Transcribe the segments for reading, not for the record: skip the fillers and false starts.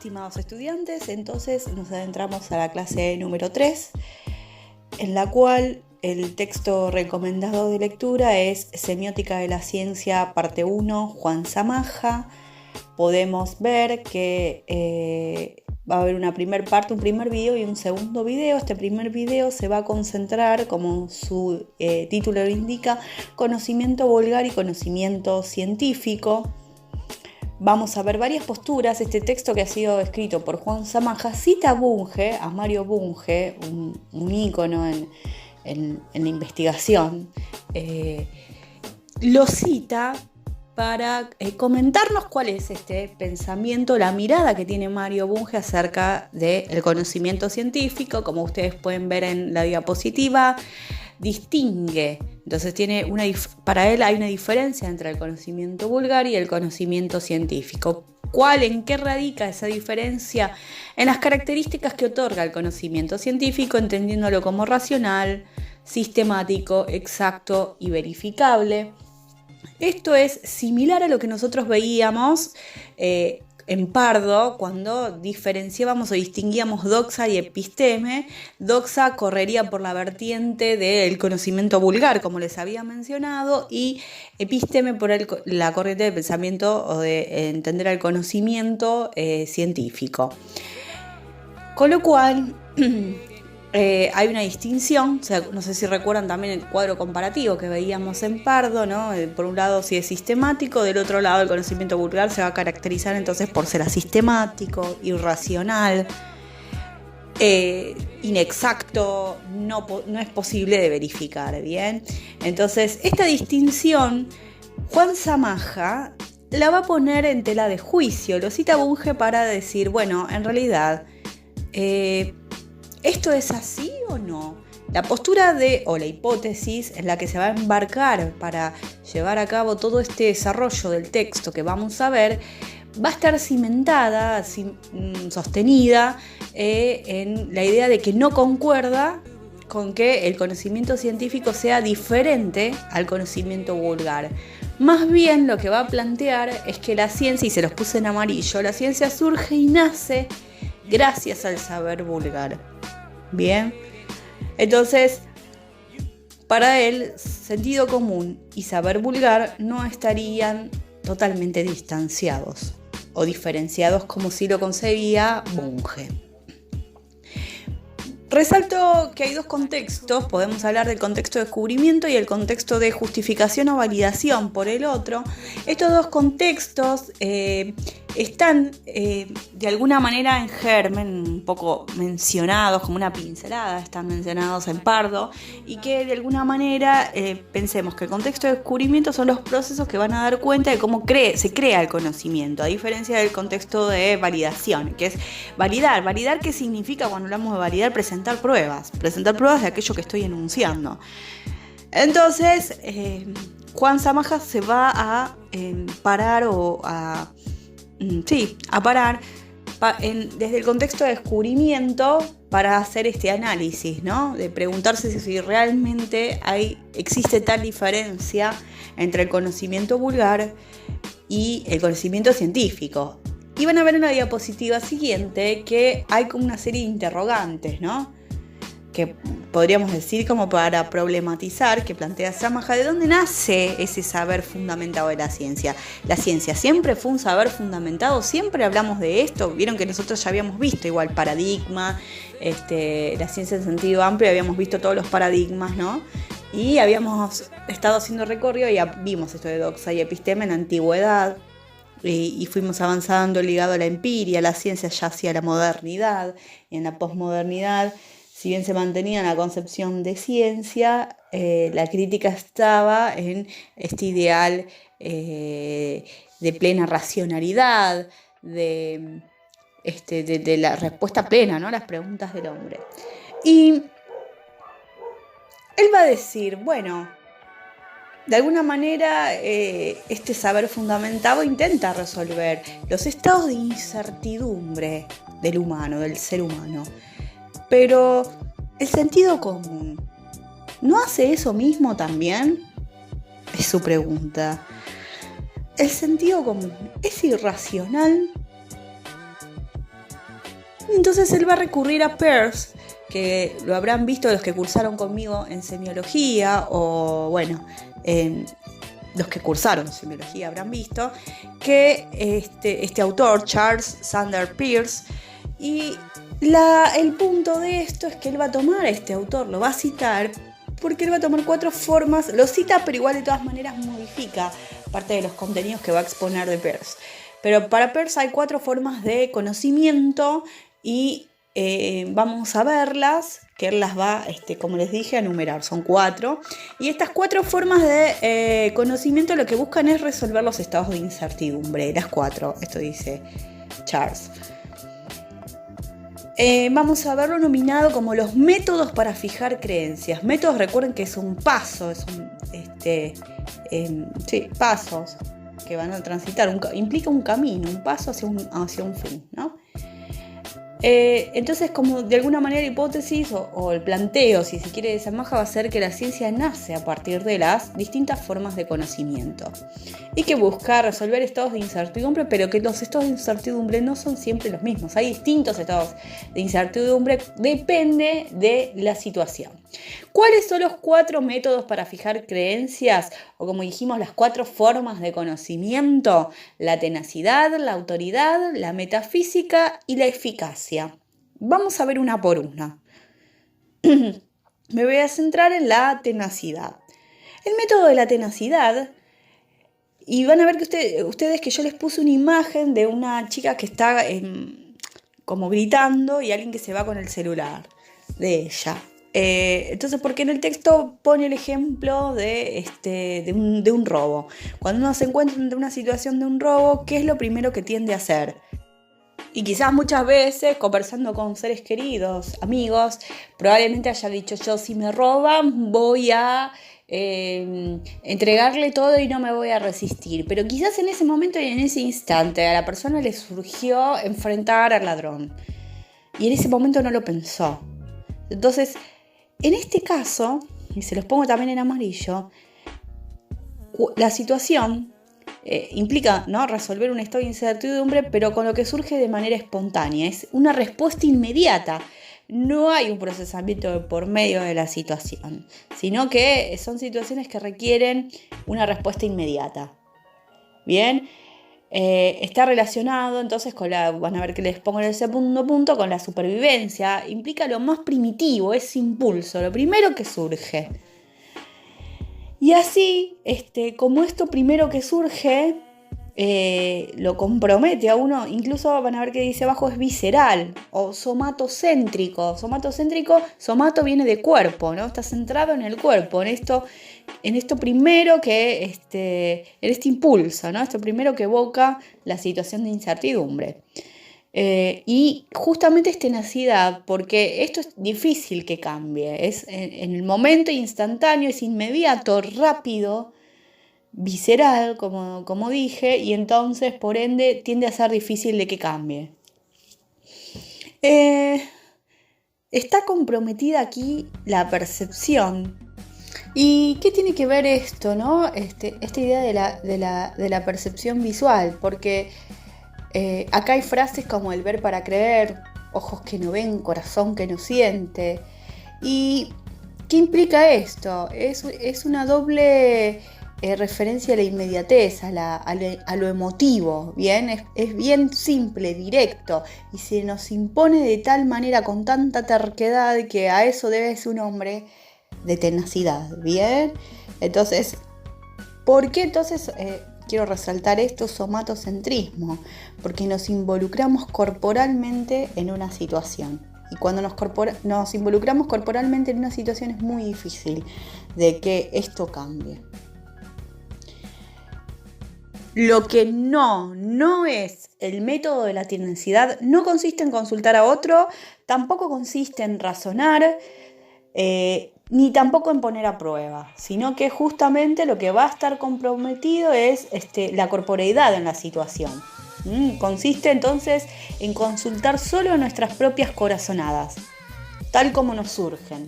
estimados estudiantes, entonces nos adentramos a la clase número 3, en la cual el texto recomendado de lectura es Semiótica de la Ciencia, parte 1, Juan Zamaja. Podemos ver que va a haber una primera parte, un primer video y un segundo video. Este primer video se va a concentrar, como su título lo indica, conocimiento vulgar y conocimiento científico. Vamos a ver varias posturas. Este texto, que ha sido escrito por Juan Zamaja, cita a Bunge, a Mario Bunge, un ícono en la investigación. Lo cita para comentarnos cuál es este pensamiento, la mirada que tiene Mario Bunge acerca del conocimiento científico. Como ustedes pueden ver en la diapositiva, distingue. Entonces para él hay una diferencia entre el conocimiento vulgar y el conocimiento científico. ¿En qué radica esa diferencia? En las características que otorga el conocimiento científico, entendiéndolo como racional, sistemático, exacto y verificable. Esto es similar a lo que nosotros veíamos en Pardo, cuando diferenciábamos o distinguíamos doxa y episteme. Doxa correría por la vertiente del conocimiento vulgar, como les había mencionado, y episteme por la corriente de pensamiento o de entender el conocimiento científico. Con lo cual hay una distinción. O sea, no sé si recuerdan también el cuadro comparativo que veíamos en Pardo, ¿no? Por un lado, si es sistemático; del otro lado, el conocimiento vulgar se va a caracterizar entonces por ser asistemático, irracional, inexacto, no es posible de verificar, ¿bien? Entonces, esta distinción Juan Zamaja la va a poner en tela de juicio. Lo cita Bunge para decir, bueno, en realidad, ¿esto es así o no? La postura o la hipótesis en la que se va a embarcar para llevar a cabo todo este desarrollo del texto que vamos a ver va a estar cimentada, sostenida en la idea de que no concuerda con que el conocimiento científico sea diferente al conocimiento vulgar. Más bien lo que va a plantear es que la ciencia, y se los puse en amarillo, la ciencia surge y nace gracias al saber vulgar. Bien, entonces, para él, sentido común y saber vulgar no estarían totalmente distanciados o diferenciados como si lo concebía Bunge. Resalto que hay dos contextos. Podemos hablar del contexto de descubrimiento y el contexto de justificación o validación por el otro. Estos dos contextos están de alguna manera en germen, un poco mencionados, como una pincelada, están mencionados en Pardo, y que de alguna manera pensemos que el contexto de descubrimiento son los procesos que van a dar cuenta de cómo se crea el conocimiento, a diferencia del contexto de validación, que es validar. ¿Validar qué significa cuando hablamos de validar? Presentar pruebas de aquello que estoy enunciando. Entonces, Juan Zamaja se va a parar desde el contexto de descubrimiento para hacer este análisis, ¿no? De preguntarse si realmente existe tal diferencia entre el conocimiento vulgar y el conocimiento científico. Y van a ver en la diapositiva siguiente que hay como una serie de interrogantes, ¿no? Que podríamos decir, como para problematizar, que plantea Zamaja, ¿de dónde nace ese saber fundamentado de la ciencia? ¿La ciencia siempre fue un saber fundamentado? ¿Siempre hablamos de esto? Vieron que nosotros ya habíamos visto igual paradigma, la ciencia en sentido amplio, habíamos visto todos los paradigmas, ¿no? Y habíamos estado haciendo recorrido y ya vimos esto de doxa y episteme en la antigüedad, y fuimos avanzando ligado a la empiria, la ciencia ya hacia la modernidad, y en la posmodernidad, si bien se mantenía la concepción de ciencia, la crítica estaba en este ideal de plena racionalidad, de la respuesta plena, ¿no?, a las preguntas del hombre. Y él va a decir, bueno, de alguna manera este saber fundamentado intenta resolver los estados de incertidumbre del ser humano. Pero el sentido común, ¿no hace eso mismo también? Es su pregunta. ¿El sentido común es irracional? Entonces él va a recurrir a Peirce, que lo habrán visto los que cursaron conmigo en semiología, o bueno, los que cursaron semiología habrán visto, que este autor, Charles Sanders Peirce, y el punto de esto es que él va a tomar a este autor, lo va a citar, porque él va a tomar 4 formas, lo cita pero igual de todas maneras modifica parte de los contenidos que va a exponer de Peirce. Pero para Peirce hay 4 formas de conocimiento y vamos a verlas, que él las va, como les dije, a enumerar. Son 4. Y estas 4 formas de conocimiento lo que buscan es resolver los estados de incertidumbre. Las 4, esto dice Charles. Vamos a verlo nominado como los métodos para fijar creencias. Métodos, recuerden que es un paso, pasos que van a transitar, implica un camino, un paso hacia un fin, ¿no? Entonces, como de alguna manera la hipótesis o el planteo, si se quiere de esa maja, va a ser que la ciencia nace a partir de las distintas formas de conocimiento y que busca resolver estados de incertidumbre, pero que los estados de incertidumbre no son siempre los mismos. Hay distintos estados de incertidumbre, depende de la situación. ¿Cuáles son los 4 métodos para fijar creencias? O como dijimos, las 4 formas de conocimiento: la tenacidad, la autoridad, la metafísica y la eficacia. Vamos a ver una por una. Me voy a centrar en la tenacidad. El método de la tenacidad, y van a ver que ustedes que yo les puse una imagen de una chica que está como gritando y alguien que se va con el celular de ella. Entonces, porque en el texto pone el ejemplo de un robo. Cuando uno se encuentra en una situación de un robo, ¿qué es lo primero que tiende a hacer? Y quizás muchas veces, conversando con seres queridos, amigos, probablemente haya dicho: yo, si me roban, voy a entregarle todo y no me voy a resistir. Pero quizás en ese momento y en ese instante a la persona le surgió enfrentar al ladrón. Y en ese momento no lo pensó. Entonces, en este caso, y se los pongo también en amarillo, la situación implica, ¿no?, resolver un estado de incertidumbre, pero con lo que surge de manera espontánea. Es una respuesta inmediata. No hay un procesamiento por medio de la situación, sino que son situaciones que requieren una respuesta inmediata. Bien, está relacionado entonces van a ver que les pongo en el segundo punto, con la supervivencia. Implica lo más primitivo, es impulso, lo primero que surge. Y así, como esto primero que surge lo compromete a uno, incluso van a ver que dice abajo es visceral o somatocéntrico. Somato viene de cuerpo, ¿no? Está centrado en el cuerpo, en esto primero que en este impulso, ¿no? Esto primero que evoca la situación de incertidumbre. Y justamente es tenacidad, porque esto es difícil que cambie, es en el momento instantáneo, es inmediato, rápido, visceral, como dije, y entonces por ende tiende a ser difícil de que cambie. Está comprometida aquí la percepción. ¿Y qué tiene que ver esto, no? Esta idea de la percepción visual, porque acá hay frases como el ver para creer, ojos que no ven, corazón que no siente. ¿Y qué implica esto? Es una doble referencia a la inmediatez, a lo emotivo, ¿bien? Es bien simple, directo, y se nos impone de tal manera, con tanta terquedad, que a eso debe ser un hombre de tenacidad, ¿bien? Entonces, ¿por qué entonces quiero resaltar esto? Somatocentrismo, porque nos involucramos corporalmente en una situación. Y cuando nos involucramos corporalmente en una situación es muy difícil de que esto cambie. Lo que no es el método de la tenacidad, no consiste en consultar a otro, tampoco consiste en razonar, ni tampoco en poner a prueba, sino que justamente lo que va a estar comprometido es la corporeidad en la situación. Consiste entonces en consultar solo nuestras propias corazonadas, tal como nos surgen.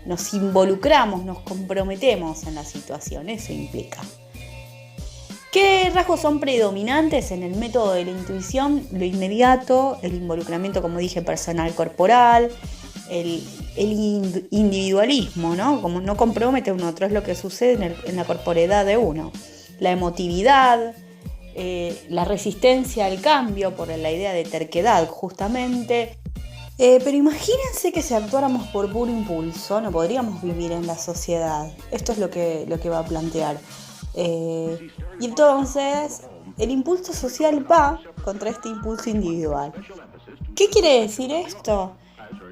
Nos involucramos, nos comprometemos en la situación, eso implica. ¿Qué rasgos son predominantes en el método de la intuición? Lo inmediato, el involucramiento, como dije, personal corporal, el individualismo, ¿no? Como no compromete a un otro, es lo que sucede en la corporeidad de uno. La emotividad, la resistencia al cambio por la idea de terquedad, justamente. Pero imagínense que si actuáramos por puro impulso, no podríamos vivir en la sociedad. Esto es lo que va a plantear. Y entonces, el impulso social va contra este impulso individual. ¿Qué quiere decir esto?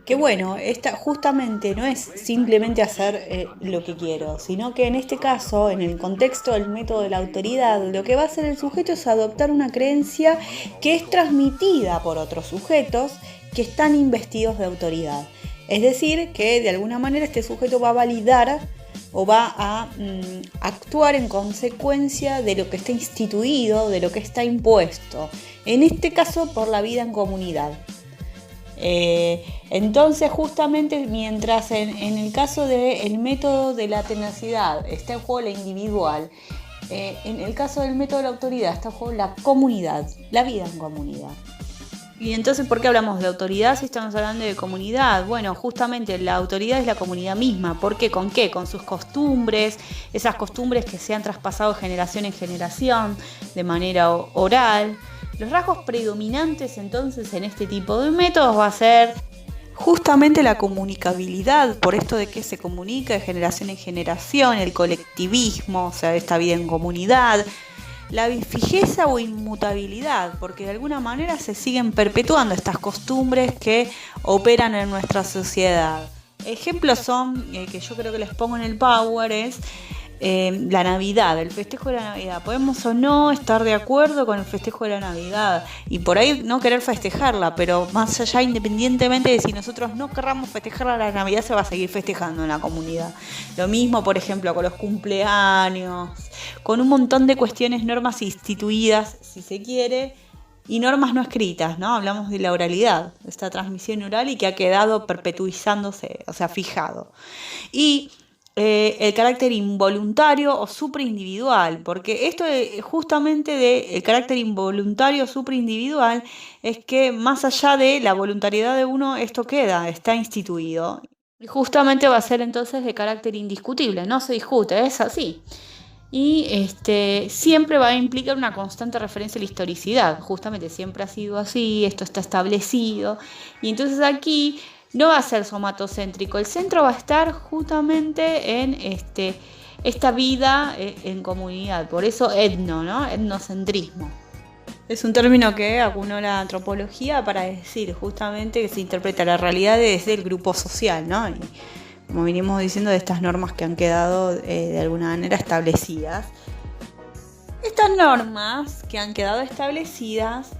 Que bueno, esta justamente no es simplemente hacer lo que quiero, sino que en este caso, en el contexto del método de la autoridad, lo que va a hacer el sujeto es adoptar una creencia que es transmitida por otros sujetos que están investidos de autoridad. Es decir, que de alguna manera este sujeto va a validar o va a actuar en consecuencia de lo que está instituido, de lo que está impuesto. En este caso, por la vida en comunidad. Entonces, justamente, mientras en el caso del método de la tenacidad está en juego la individual, en el caso del método de la autoridad está en juego la comunidad, la vida en comunidad. Y entonces, ¿por qué hablamos de autoridad si estamos hablando de comunidad? Bueno, justamente la autoridad es la comunidad misma. ¿Por qué? ¿Con qué? Con sus costumbres, esas costumbres que se han traspasado de generación en generación, de manera oral. Los rasgos predominantes entonces en este tipo de métodos va a ser justamente la comunicabilidad, por esto de que se comunica de generación en generación, el colectivismo, o sea, esta vida en comunidad. La fijeza o inmutabilidad, porque de alguna manera se siguen perpetuando estas costumbres que operan en nuestra sociedad. Ejemplos son, que yo creo que les pongo en el Power, es la Navidad, el festejo de la Navidad. Podemos o no estar de acuerdo con el festejo de la Navidad y por ahí no querer festejarla, pero más allá, independientemente de si nosotros no querramos festejar la Navidad, se va a seguir festejando en la comunidad. Lo mismo, por ejemplo, con los cumpleaños, con un montón de cuestiones, normas instituidas, si se quiere, y normas no escritas, ¿no? Hablamos de la oralidad, esta transmisión oral y que ha quedado perpetuizándose, o sea, fijado. Y el carácter involuntario o supraindividual, porque esto justamente del carácter involuntario o supraindividual es que más allá de la voluntariedad de uno, esto está instituido. Y justamente va a ser entonces de carácter indiscutible, no se discute, es así. Y siempre va a implicar una constante referencia a la historicidad, justamente siempre ha sido así, esto está establecido, y entonces aquí no va a ser somatocéntrico, el centro va a estar justamente en esta vida en comunidad, por eso etno, ¿no? Etnocentrismo. Es un término que acunó la antropología para decir justamente que se interpreta la realidad desde el grupo social, ¿no? Y como venimos diciendo, de estas normas que han quedado de alguna manera establecidas. Estas normas que han quedado establecidas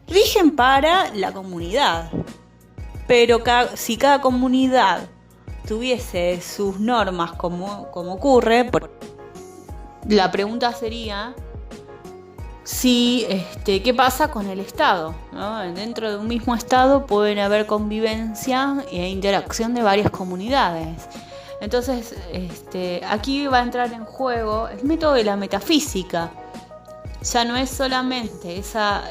rigen para la comunidad. Pero si cada comunidad tuviese sus normas como ocurre, la pregunta sería ¿qué pasa con el Estado? ¿No? Dentro de un mismo Estado pueden haber convivencia e interacción de varias comunidades. Entonces, aquí va a entrar en juego el método de la metafísica. Ya no es solamente esa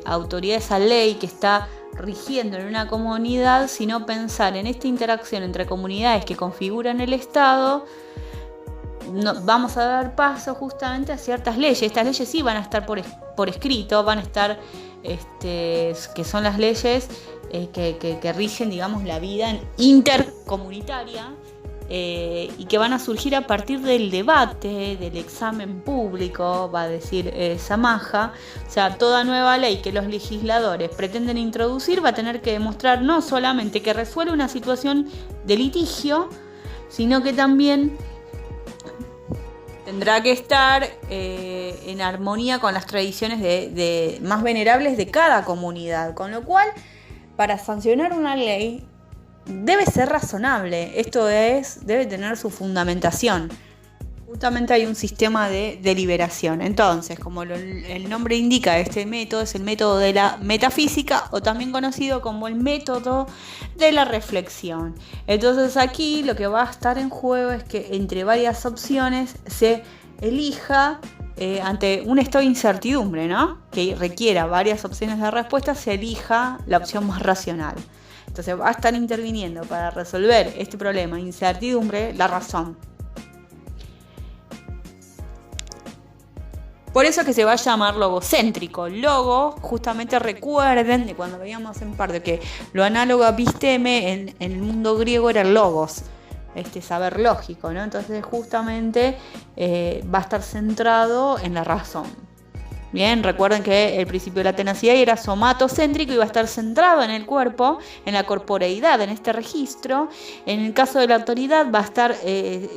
autoridad, esa ley que está rigiendo en una comunidad, sino pensar en esta interacción entre comunidades que configuran el Estado. Vamos a dar paso justamente a ciertas leyes. Estas leyes sí van a estar por escrito, van a estar, que son las leyes que rigen, digamos, la vida intercomunitaria, y que van a surgir a partir del debate, del examen público, va a decir Samaja. O sea, toda nueva ley que los legisladores pretenden introducir va a tener que demostrar no solamente que resuelve una situación de litigio, sino que también tendrá que estar en armonía con las tradiciones más venerables de cada comunidad, con lo cual, para sancionar una ley, debe ser razonable, debe tener su fundamentación. Justamente hay un sistema de deliberación. Entonces, como el nombre indica, este método es el método de la metafísica, o también conocido como el método de la reflexión. Entonces aquí lo que va a estar en juego es que entre varias opciones se elija ante un estado de incertidumbre, ¿no?, que requiera varias opciones de respuesta, se elija la opción más racional. Entonces va a estar interviniendo para resolver este problema de incertidumbre la razón. Por eso que se va a llamar logocéntrico. Logo, justamente recuerden de cuando veíamos en parte que lo análogo a episteme en el mundo griego era el logos, saber lógico, ¿no? Entonces justamente va a estar centrado en la razón. Bien, recuerden que el principio de la tenacidad era somatocéntrico y va a estar centrado en el cuerpo, en la corporeidad, en este registro. En el caso de la autoridad va a estar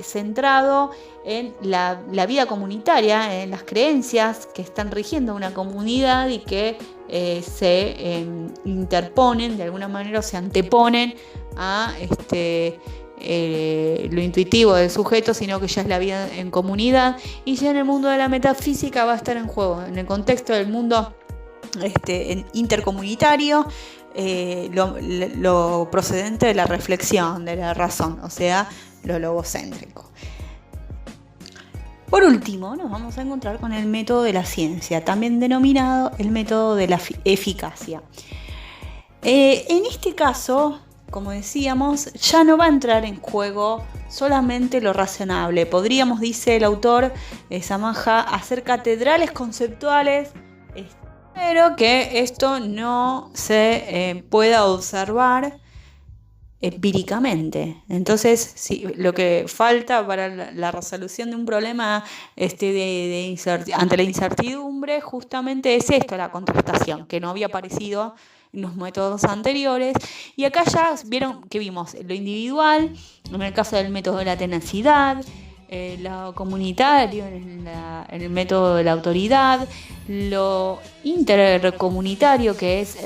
centrado en la vida comunitaria, en las creencias que están rigiendo una comunidad y que se interponen, de alguna manera, o se anteponen a lo intuitivo del sujeto, sino que ya es la vida en comunidad. Y ya en el mundo de la metafísica va a estar en juego, en el contexto del mundo intercomunitario, lo procedente de la reflexión, de la razón, o sea, lo logocéntrico. Por último, nos vamos a encontrar con el método de la ciencia, también denominado el método de la eficacia. En este caso, como decíamos, ya no va a entrar en juego solamente lo razonable. Podríamos, dice el autor Samaja, hacer catedrales conceptuales, pero que esto no se pueda observar empíricamente. Entonces, lo que falta para la resolución de un problema ante la incertidumbre justamente es esto, la contrastación, que no había aparecido en los métodos anteriores. Y acá ya vieron que vimos lo individual, en el caso del método de la tenacidad, lo comunitario en el método de la autoridad, lo intercomunitario, que es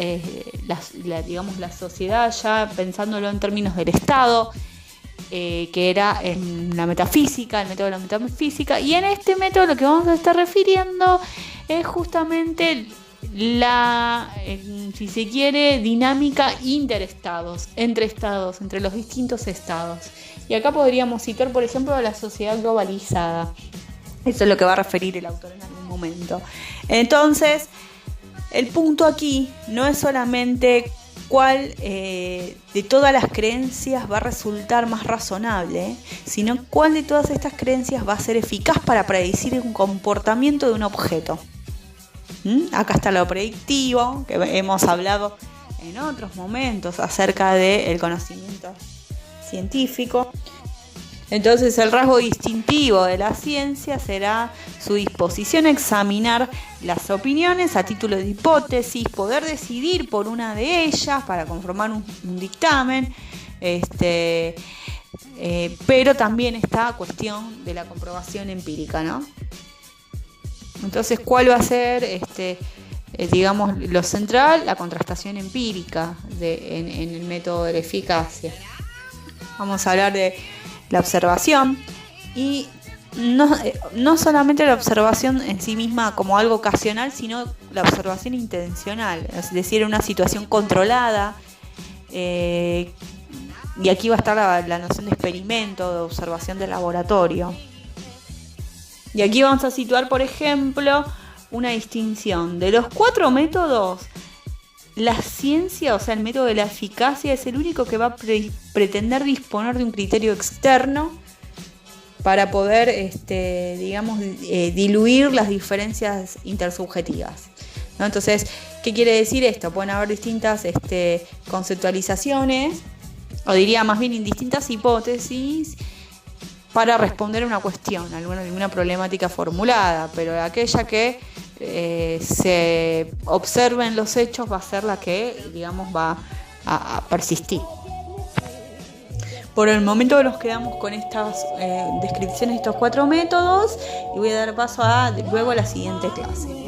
la sociedad, ya pensándolo en términos del Estado, que era en la metafísica, el método de la metafísica. Y en este método lo que vamos a estar refiriendo es justamente si se quiere, dinámica interestados, entre los distintos estados. Y acá podríamos citar, por ejemplo, la sociedad globalizada. Eso es lo que va a referir el autor en algún momento. Entonces, el punto aquí no es solamente cuál de todas las creencias va a resultar más razonable, sino cuál de todas estas creencias va a ser eficaz para predecir un comportamiento de un objeto. Acá está lo predictivo, que hemos hablado en otros momentos acerca del conocimiento científico. Entonces, el rasgo distintivo de la ciencia será su disposición a examinar las opiniones a título de hipótesis, poder decidir por una de ellas para conformar un dictamen, pero también esta cuestión de la comprobación empírica, ¿no? Entonces, ¿cuál va a ser, lo central? La contrastación empírica en el método de la eficacia. Vamos a hablar de la observación y no solamente la observación en sí misma como algo ocasional, sino la observación intencional, es decir, una situación controlada. Y aquí va a estar la noción de experimento, de observación de laboratorio. Y aquí vamos a situar, por ejemplo, una distinción. De los 4 métodos, la ciencia, o sea, el método de la eficacia, es el único que va a pretender disponer de un criterio externo para poder, diluir las diferencias intersubjetivas, ¿no? Entonces, ¿qué quiere decir esto? Pueden haber distintas conceptualizaciones, o diría más bien distintas hipótesis, para responder a una cuestión, alguna problemática formulada, pero aquella que se observa en los hechos va a ser la que, va a persistir. Por el momento nos quedamos con estas descripciones de estos 4 métodos y voy a dar paso luego a la siguiente clase.